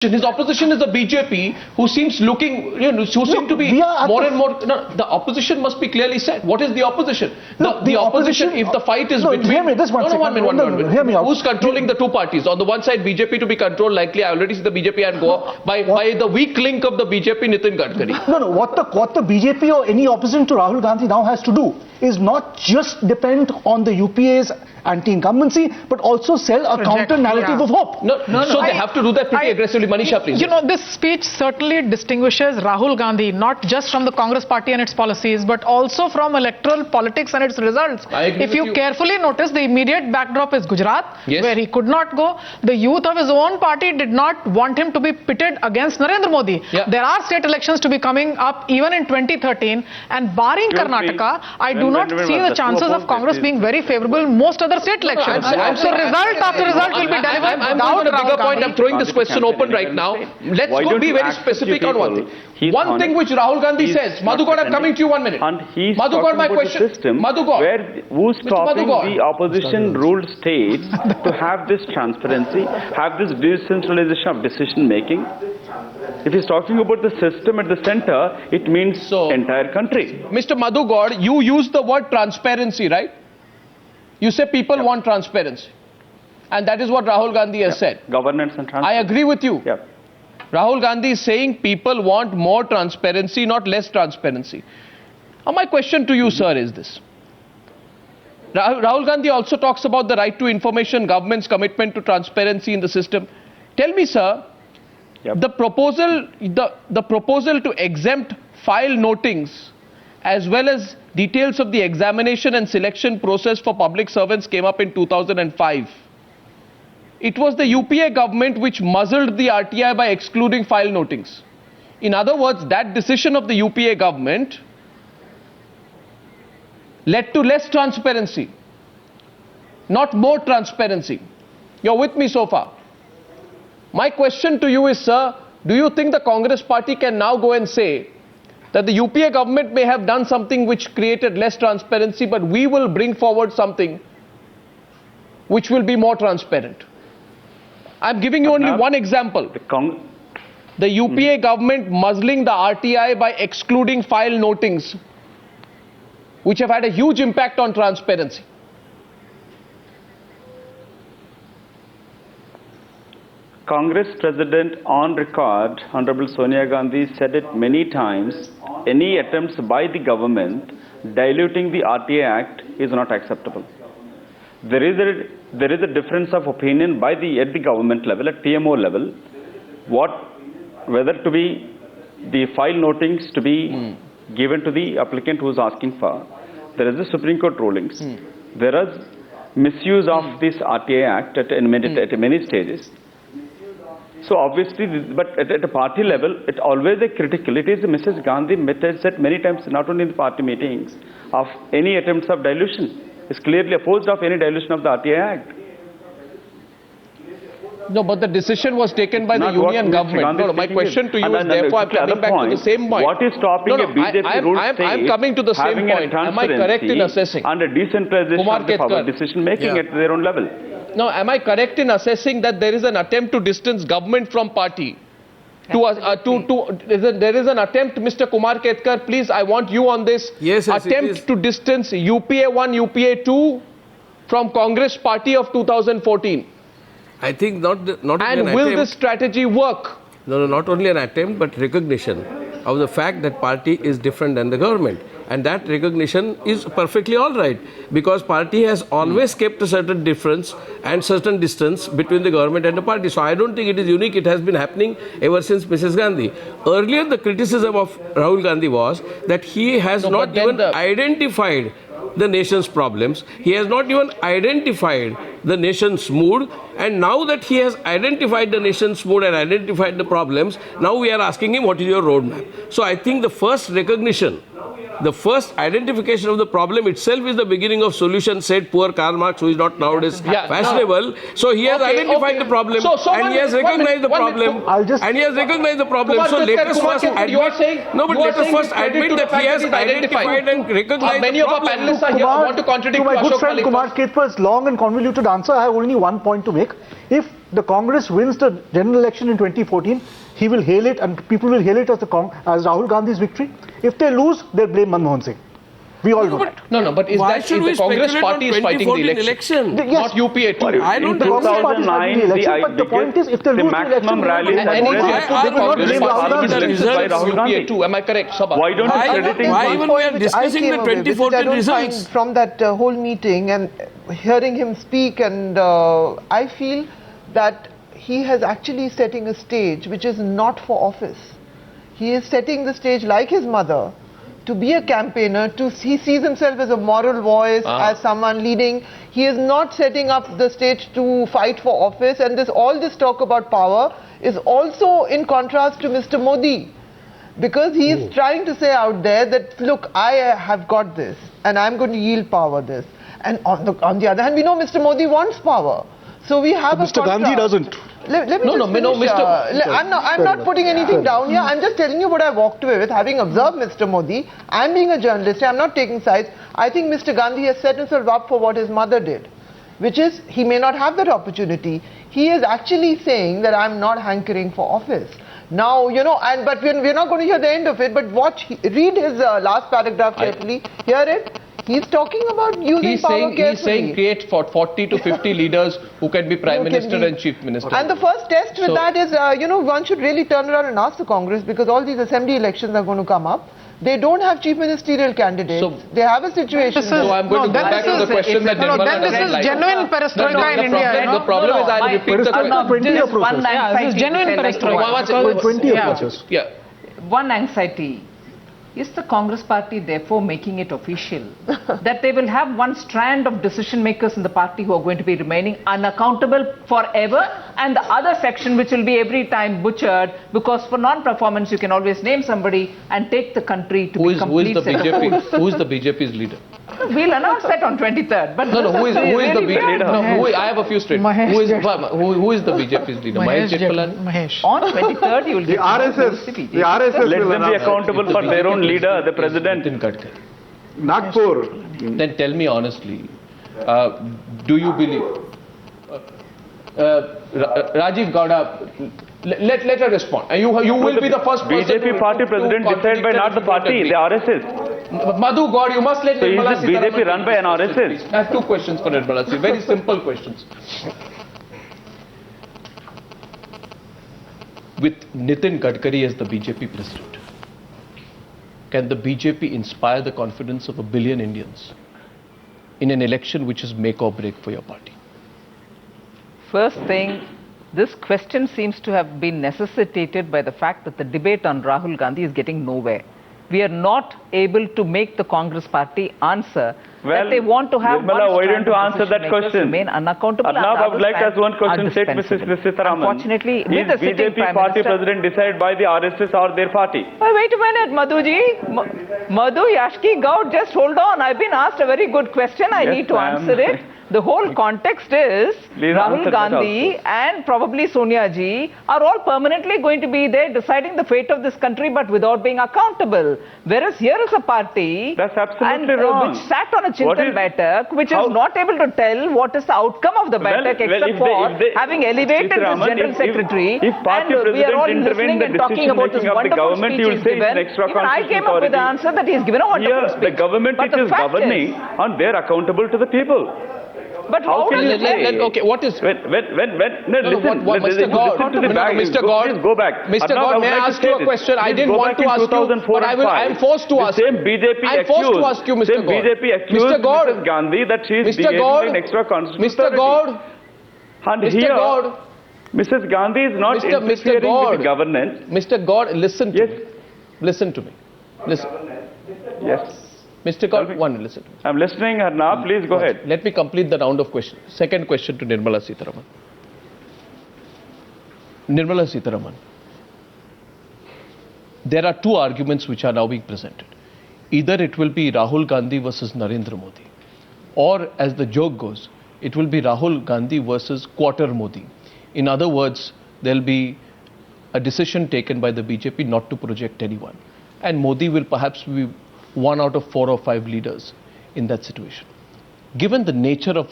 His opposition is the BJP, who seems looking, who seem to be more and more. No, the opposition must be clearly said. What is the opposition? The opposition, if the fight is between. Hear me, just one second. One minute. Hear me out. Who's controlling the two parties? On the one side, BJP to be controlled, likely. I already see the BJP and go up by the weak link of the BJP, Nitin Gadkari. No. What the BJP or any opposition to Rahul Gandhi now has to do is not just depend on the UPA's anti-incumbency, but also sell a counter-narrative of hope. No. They have to do that pretty aggressively. Manisha, please. You know, this speech certainly distinguishes Rahul Gandhi, not just from the Congress party and its policies, but also from electoral politics and its results. If you carefully notice, the immediate backdrop is Gujarat, where he could not go. The youth of his own party did not want him to be pitted against Narendra Modi. There are state elections to be coming up even in 2013, and barring Karnataka, I do not see the chances of Congress being very favorable in most other state elections. So result after result will be delivered. I'm going to a bigger point. I'm throwing this question open right now. Let's go be very specific on one thing. One thing which Rahul Gandhi says. Madhukar, I'm coming to you 1 minute. And he's Madhukar, my question. Where who's stopping the opposition ruled states to have this transparency, have this decentralization of decision making? If he's talking about the system at the center, it means entire country. Mr. Madhukar, you use the word transparency, right? You say people want transparency. And that is what Rahul Gandhi has said. Governance and transparency. I agree with you. Rahul Gandhi is saying people want more transparency, not less transparency. Now my question to you, sir, is this. Rahul Gandhi also talks about the right to information, government's commitment to transparency in the system. Tell me, sir, the proposal to exempt file notings as well as details of the examination and selection process for public servants came up in 2005. It was the UPA government which muzzled the RTI by excluding file notings. In other words, that decision of the UPA government led to less transparency, not more transparency. You're with me so far? My question to you is, sir, do you think the Congress party can now go and say that the UPA government may have done something which created less transparency, but we will bring forward something which will be more transparent? I'm giving you only one example. The UPA government muzzling the RTI by excluding file notings, which have had a huge impact on transparency. Congress President on record, Honorable Sonia Gandhi, said it many times, any attempts by the government diluting the RTI Act is not acceptable. There is a difference of opinion at the government level, at TMO level, whether to be the file notings to be given to the applicant who is asking for. There is the Supreme Court rulings. There is misuse of this RTI Act at many stages. So obviously, but at a party level, it's always a critical. It is Mrs. Gandhi said many times, not only in the party meetings, of any attempts of dilution. Is clearly opposed of any dilution of the RTI Act. No, but the decision was taken by the union government. No, my question to you is therefore I'm coming back to the same point. What is stopping a BJP ruled state I'm coming to the same point. Am I correct in assessing? And a decentralization of the power decision making at their own level. No, am I correct in assessing that there is an attempt to distance government from party? There is an attempt, Mr. Kumar Ketkar, please, I want you on this. Yes, attempt to distance UPA 1, UPA 2 from Congress party of 2014. I think not and will this strategy work? No, not only an attempt, but recognition of the fact that party is different than the government. And that recognition is perfectly all right, because party has always kept a certain difference and certain distance between the government and the party. So I don't think it is unique. It has been happening ever since Mrs. Gandhi. Earlier, the criticism of Rahul Gandhi was that he has not even identified the nation's problems. He has not even identified the nation's mood. And now that he has identified the nation's mood and identified the problems, now we are asking him, what is your roadmap? So I think the first recognition the first identification of the problem itself is the beginning of solution, said poor Karl Marx, who is not nowadays fashionable. So he has identified the problem, and he has recognized the problem, and he has recognized the problem. So let us first admit, let us first admit that he has identified and recognized many the of our problem. panelists are here. I want to contradict my good Ashok friend Malik Kumar first. Ketwa's long and convoluted answer, I have only one point to make. If the Congress wins the general election in 2014, he will hail it, and people will hail it as Rahul Gandhi's victory. If they lose, they'll blame Manmohan Singh. We all know that. No, but is Why that should if we the Congress speculate party on is fighting the 2014 election? election? Yes. Not UPA too. I don't The think Congress party is fighting the 2009, election, but the point is, if they lose the maximum election, rally they that will was not Why blame are we Rahul discussing Gandhi. the results by results? Rahul Gandhi. UPA too. Am I correct, Sabha? Why don't you credit him? Why even we are Which I discussing came the away with, which I 2014 don't results? find from that whole meeting and hearing him speak, and I feel that he has actually setting a stage which is not for office. He is setting the stage like his mother to be a campaigner, he sees himself as a moral voice, as someone leading. He is not setting up the stage to fight for office, and all this talk about power is also in contrast to Mr. Modi, because he is trying to say out there that, look, I have got this and I'm going to yield power this. And on the other hand, we know Mr. Modi wants power. So we have Mr. Gandhi doesn't. Let me just finish, I'm not putting anything down here. I'm just telling you what I walked away with, having observed Mr. Modi. I'm being a journalist. I'm not taking sides. I think Mr. Gandhi has set himself up for what his mother did, which is he may not have that opportunity. He is actually saying that I'm not hankering for office. Now, but we're not going to hear the end of it, but read his last paragraph carefully, hear it. He's talking about using power carefully. He's saying create 40 to 50 leaders who can be Prime Minister and Chief Minister. And the first test with that is, one should really turn around and ask the Congress, because all these assembly elections are going to come up. They don't have chief ministerial candidates. So they have a situation. So I'm going to go back to the question that Nirmala then this is genuine perestroika in India. The problem is, I'll repeat the question. This is genuine perestroika. 20 approaches. Yeah. One anxiety. Is the Congress party therefore making it official that they will have one strand of decision makers in the party who are going to be remaining unaccountable forever, and the other section which will be every time butchered, because for non-performance you can always name somebody and take the country to be complete set of fools. Who is the BJP's leader? We'll announce that on 23rd. But Who is the BJP? I have a few straight. Who is the BJP's leader? Mahesh Jethmalani? Mahesh. on 23rd you will get The RSS Let will them be announce. accountable for their own leader, the president. Nitin Gadkari. Nagpur. Then tell me honestly, do you believe Rajiv Gowda? Let her respond. And you will be the first person. BJP party president decided by not the party, the RSS. Madhu God, you must let So Nirmala is BJP Sitharaman run by an answer, RSS? please. I have two questions for Nirmala Sitharaman. Very simple questions. With Nitin Gadkari as the BJP president, can the BJP inspire the confidence of 1 billion Indians in an election which is make or break for your party? First thing, this question seems to have been necessitated by the fact that the debate on Rahul Gandhi is getting nowhere. We are not able to make the Congress party answer that they want to have Nirmala, one why don't strand you of answer that decision makers question? remain unaccountable. Arnab, and I would like to ask one question are straight, Mrs. dispensable. Sitharaman. Unfortunately, with Is the sitting BJP Prime party Minister... president decided by the RSS or their party? Oh, wait a minute, Madhuji. Madhu Yashki Gaud, just hold on. I've been asked a very good question. I Yes, need to ma'am. answer it. The whole context is Please Rahul answer that Gandhi and probably Sonia Ji are all permanently going to be there deciding the fate of this country, but without being accountable. Whereas here is a party That's absolutely wrong. which sat on a What Chintan is- Baitak, which how- is not able to tell what is the outcome of the Baitak except for having elevated this Raman, General Secretary. If party and we are all president intervened listening in and the talking about this decision-making of the wonderful government, speech you will he's say it's given. an extra Even I came up with the answer that he's given a wonderful Here, speech. the government But which the is fact governing, and they're accountable to the people. But How how can does you it say? Okay, what is... No, listen, Mr. God, listen to the back. Mr. God, Please go back. Mr. Arnab, God, would may I like to ask say you a this. question? I Please didn't go want back to in ask you, 2004 but and I am forced to the ask. same BJP I'm forced to ask you, Mr. Same God. BJP accused Mr. God, Mrs. Gandhi that she is Mr. behaving God, in extra constitutional Mr. God, And Mr. here, God, Mrs. Gandhi is not Mr. interfering God. with the governance. Mr. God, listen to Yes. me. Listen to me. Listen. Yes. Mr. God, one, listen to me. I'm listening, Arnab. Please go ahead. Let me complete the round of questions. Second question to Nirmala Sitharaman. Nirmala Sitharaman, there are two arguments which are now being presented. either it will be Rahul Gandhi versus Narendra Modi, or as the joke goes, it will be Rahul Gandhi versus quarter Modi. In other words, there'll be a decision taken by the BJP not to project anyone. And Modi will perhaps be one out of 4 or 5 leaders in that situation. Given the nature of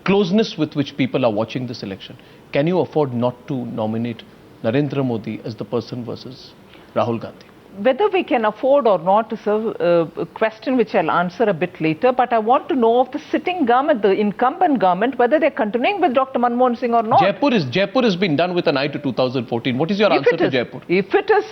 closeness with which people are watching this election, can you afford not to nominate Narendra Modi as the person versus Rahul Gandhi? Whether we can afford or not is a question which I'll answer a bit later, but I want to know of the sitting government, the incumbent government, whether they're continuing with Dr. Manmohan Singh or not. Jaipur has been done with an eye to 2014. What is your answer to Jaipur? If it is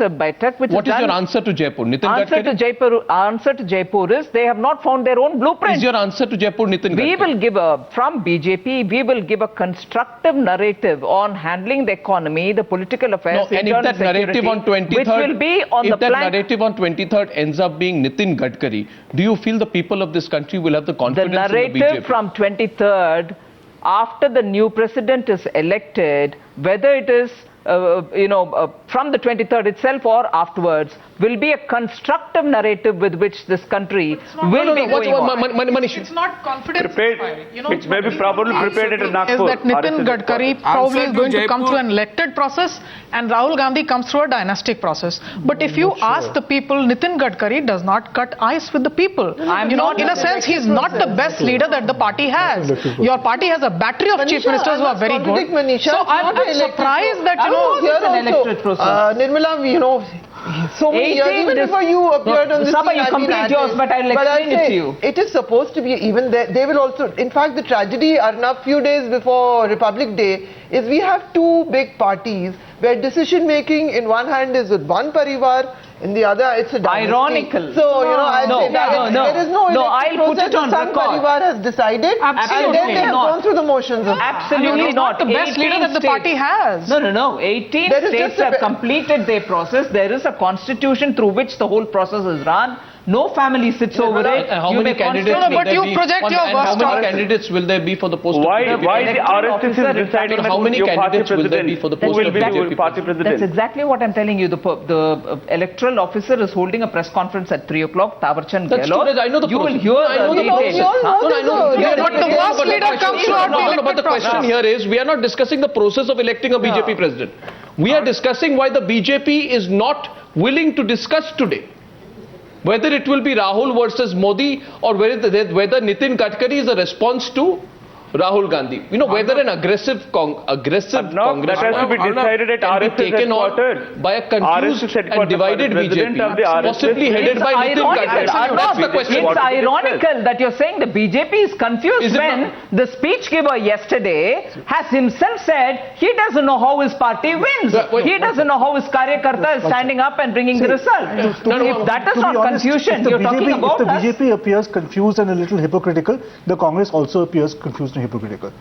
a BITEC which what is is your answer to Jaipur? Nitin Gadkari? Answer to Jaipur is they have not found their own blueprint. Is your answer to Jaipur Nitin Gadkari? We will give from BJP, we will give a constructive narrative on handling the economy, the political affairs, no, and if that narrative on 23rd, which will be on if the that narrative on 23rd ends up being Nitin Gadkari, do you feel the people of this country will have the confidence in the BJP? The narrative from 23rd, after the new president is elected, whether it is from the 23rd itself or afterwards, will be a constructive narrative with which this country will be going on. It's not confidence inspiring. It may be probably prepared at Nagpur. Is that Nitin Gadkari probably is going to come through an elected process and Rahul Gandhi comes through a dynastic process. But if you ask the people, Nitin Gadkari does not cut ice with the people. In a sense, he's not the best leader that the party has. Your party has a battery of chief ministers who are very good. So I'm surprised that, Nirmala, so many years, even before you appeared on this Sabha, you complete yours, but I'll explain it to you. It is supposed to be, even they will also, in fact, the tragedy, Arnab, few days before Republic Day, is we have 2 big parties where decision making in one hand is with one parivar, in the other it's a dynasty. Ironical. So, there is no I'll put it on some record. parivar has decided, and then they have gone through the motions of Absolutely not. The best leader that the party has. No. 18 states have completed their process. There is a constitution through which the whole process is run. No family sits over it. How many candidates will there be for the post? Why the RSS is deciding how many candidates will there be for the post of BJP party president? That's exactly what I'm telling you. The electoral officer is holding a press conference at 3 o'clock. Tawarchand Gehlot. I know the You will process. hear the details. But the question here is, we are not discussing the process of electing a BJP president. We are discussing why the BJP is not willing to discuss today whether it will be Rahul versus Modi or whether Nitin Gadkari is a response to Rahul Gandhi. Whether an aggressive Congress that has to be decided at RSS taken on by a confused and divided BJP, possibly headed by Nitin Gadkari. That's the question. It's ironical that you're saying the BJP is confused when the speech giver yesterday has himself said he doesn't know how his party wins. He doesn't know how his Karyakarta is standing up and bringing the result. If that is not confusion, you're talking about us. If the BJP appears confused and a little hypocritical, the Congress also appears confused and hypocritical.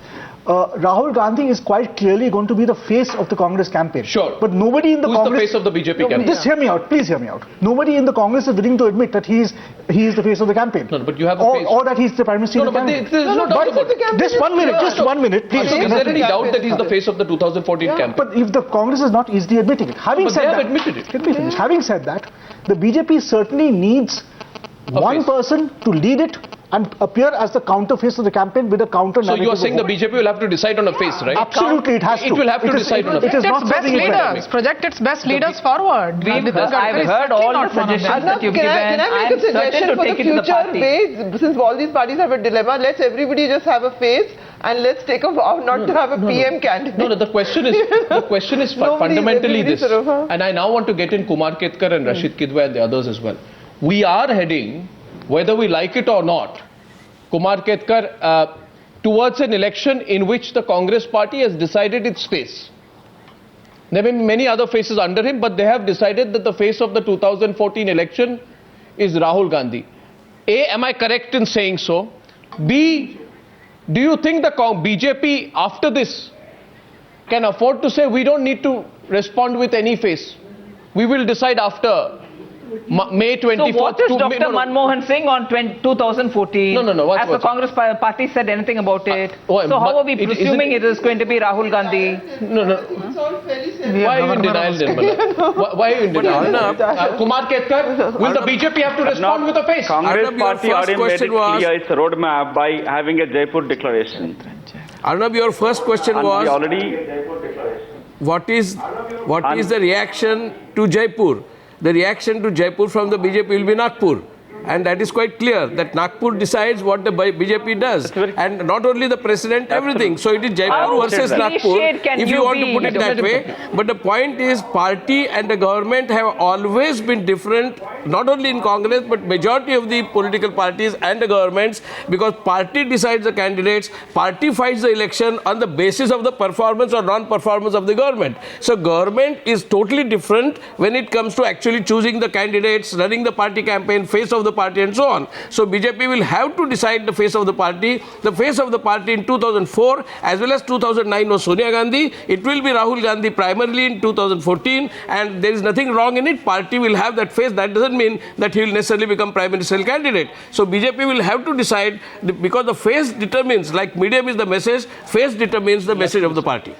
Rahul Gandhi is quite clearly going to be the face of the Congress campaign. Sure. But nobody in the Congress... Who is the face of the BJP campaign? Just hear me out. Please hear me out. Nobody in the Congress is willing to admit that he is the face of the campaign. No, but you have the face. Or that he's the Prime Minister. No, but there is no doubt about it. Just 1 minute, just 1 minute, please. Is there any doubt that he's the face of the 2014 campaign? But if the Congress is not easily admitting it. Having said that, admitted it. Let me finish. Having said that, the BJP certainly needs one person to lead it and appear as the counter face of the campaign with a counter narrative. So you are saying the BJP will have to decide on a face, right? Absolutely, it has to. It will have to decide on a face. It is not best leaders. Project its best leaders forward. I've heard all the suggestions that you've given. Can I make a suggestion for the future? Since all these parties have a dilemma, let's everybody just have a face and let's take a vow not to have a PM candidate. No, the question is fundamentally this. And I now want to get in Kumar Ketkar and Rashid Kidwai and the others as well. We are heading, whether we like it or not, Kumar Ketkar, towards an election in which the Congress party has decided its face. There may be many other faces under him, but they have decided that the face of the 2014 election is Rahul Gandhi. A, am I correct in saying so? B, do you think the BJP after this can afford to say we don't need to respond with any face? We will decide after May 24th. So what is to Dr. May- no, no. Manmohan Singh on 2014? No. Has the Congress party said anything about it? oh, So how but are we presuming it is going to be Rahul Gandhi? No. It's all fairly simple. Why are you in denial, Nirmala? Why are you in denial? Kumar Ketkar, will the BJP have to respond with a face? Congress Arnab, your party first already made it question was- clear its roadmap by having a Jaipur declaration. Arnab, your first question And we was, already what is the reaction to Jaipur? The reaction to Jaipur from the BJP will be Nagpur. And that is quite clear, that Nagpur decides what the BJP does. And not only the president, everything. So it is Jaipur How versus initiate Nagpur, can if you you want to be? put it that way. But the point is, party and the government have always been different, not only in Congress, but majority of the political parties and the governments, because party decides the candidates, party fights the election on the basis of the performance or non-performance of the government. So government is totally different when it comes to actually choosing the candidates, running the party campaign, face of the party and so on. So BJP will have to decide the face of the party. The face of the party in 2004 as well as 2009 was Sonia Gandhi. It will be Rahul Gandhi primarily in 2014, and there is nothing wrong in it. Party will have that face. That doesn't mean that he will necessarily become prime ministerial candidate. So BJP will have to decide, because the face determines, like medium is the message, face determines the message of the party.